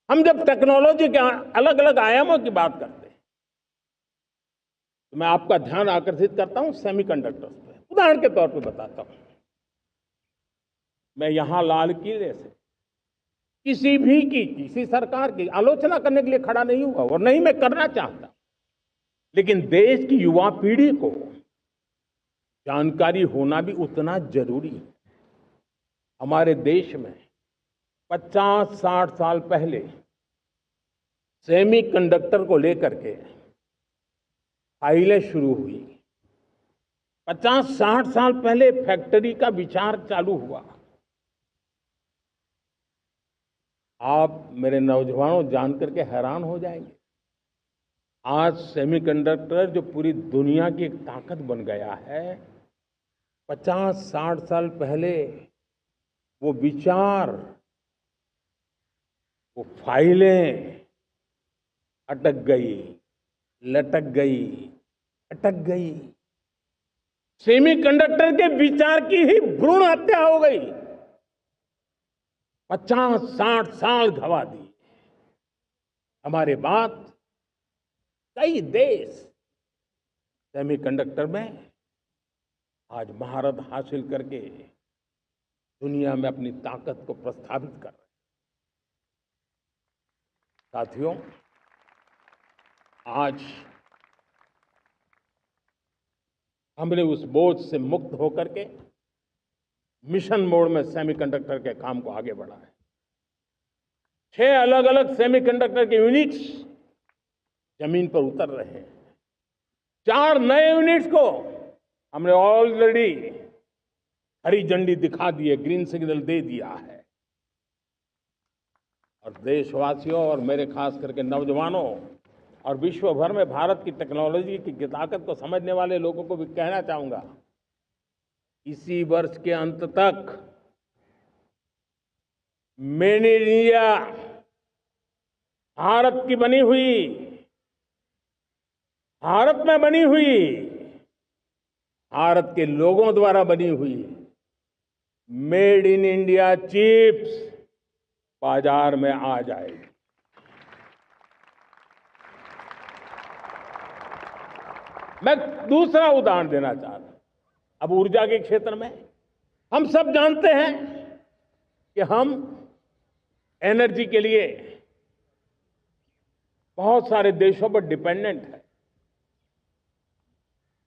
हम जब टेक्नोलॉजी के अलग अलग आयामों की बात करते हैं तो मैं आपका ध्यान आकर्षित करता हूं सेमीकंडक्टर्स पे। उदाहरण के तौर पे बताता हूं, मैं यहां लाल किले से किसी सरकार की आलोचना करने के लिए खड़ा नहीं हुआ और नहीं मैं करना चाहता, लेकिन देश की युवा पीढ़ी को जानकारी होना भी उतना जरूरी है। हमारे देश में 50-60 साल पहले सेमीकंडक्टर को लेकर के फाइलें शुरू हुई। 50-60 साल पहले फैक्ट्री का विचार चालू हुआ। आप मेरे नौजवानों जान करके हैरान हो जाएंगे, आज सेमीकंडक्टर जो पूरी दुनिया की एक ताकत बन गया है, 50-60 साल पहले वो विचार, वो फाइलें अटक गई, लटक गई, अटक गई। सेमीकंडक्टर के विचार की ही भ्रूण हत्या हो गई। 50-60 साल गवा दी। हमारे बाद कई देश सेमीकंडक्टर में आज महारत हासिल करके दुनिया में अपनी ताकत को प्रस्थापित कर रहे हैं। साथियों, आज हमने उस बोझ से मुक्त होकर के मिशन मोड में सेमीकंडक्टर के काम को आगे बढ़ा है। 6 अलग अलग सेमीकंडक्टर के यूनिट्स जमीन पर उतर रहे हैं। 4 नए यूनिट्स को हमने ऑलरेडी हरी झंडी दिखा दी है, ग्रीन सिग्नल दे दिया है। और देशवासियों और मेरे खास करके नौजवानों और विश्व भर में भारत की टेक्नोलॉजी की ताकत को समझने वाले लोगों को भी कहना चाहूंगा, इसी वर्ष के अंत तक मेड इन इंडिया, भारत की बनी हुई, भारत में बनी हुई, भारत के लोगों द्वारा बनी हुई मेड इन इंडिया चिप्स बाजार में आ जाएगी। मैं दूसरा उदाहरण देना चाहता हूं। अब ऊर्जा के क्षेत्र में हम सब जानते हैं कि हम एनर्जी के लिए बहुत सारे देशों पर डिपेंडेंट है।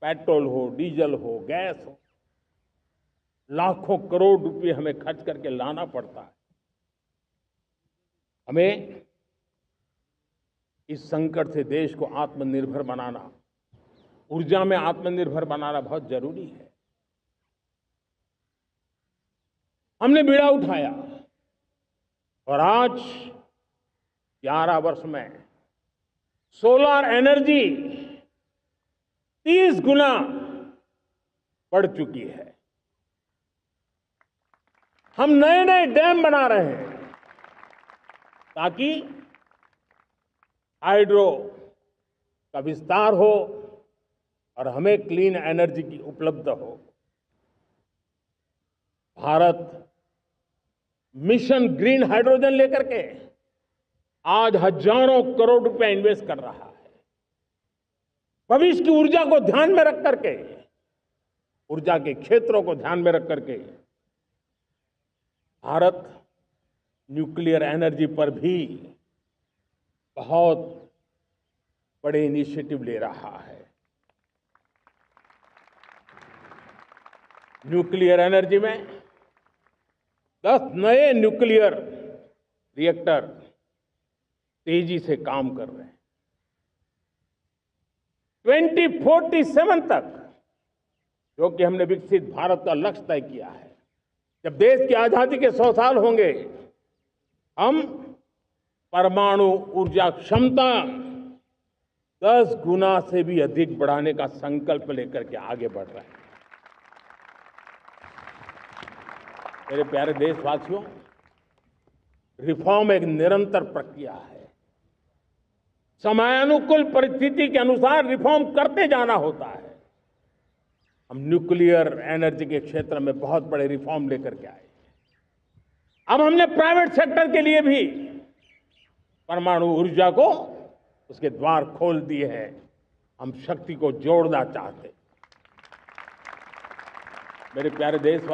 पेट्रोल हो, डीजल हो, गैस हो, लाखों करोड़ रुपए हमें खर्च करके लाना पड़ता है। हमें इस संकट से देश को आत्मनिर्भर बनाना, ऊर्जा में आत्मनिर्भर बनाना बहुत जरूरी है। हमने बीड़ा उठाया और आज 11 वर्ष में सोलर एनर्जी 30 गुना बढ़ चुकी है। हम नए नए डैम बना रहे हैं ताकि हाइड्रो का विस्तार हो और हमें क्लीन एनर्जी की उपलब्ध हो। भारत मिशन ग्रीन हाइड्रोजन लेकर के आज हजारों करोड़ रुपए इन्वेस्ट कर रहा है। भविष्य की ऊर्जा को ध्यान में रख करके, ऊर्जा के क्षेत्रों को ध्यान में रख करके भारत न्यूक्लियर एनर्जी पर भी बहुत बड़े इनिशिएटिव ले रहा है। न्यूक्लियर एनर्जी में 10 नए न्यूक्लियर रिएक्टर तेजी से काम कर रहे हैं। 2047 तक, जो कि हमने विकसित भारत का लक्ष्य तय किया है, जब देश की आजादी के 100 साल होंगे, हम परमाणु ऊर्जा क्षमता 10 गुना से भी अधिक बढ़ाने का संकल्प लेकर के आगे बढ़ रहे हैं। मेरे प्यारे देशवासियों, रिफॉर्म एक निरंतर प्रक्रिया है। समयानुकूल परिस्थिति के अनुसार रिफॉर्म करते जाना होता है। हम न्यूक्लियर एनर्जी के क्षेत्र में बहुत बड़े रिफॉर्म लेकर के आए। अब हमने प्राइवेट सेक्टर के लिए भी परमाणु ऊर्जा को उसके द्वार खोल दिए हैं। हम शक्ति को जोड़ना चाहते हैं। मेरे प्यारे देशवासी,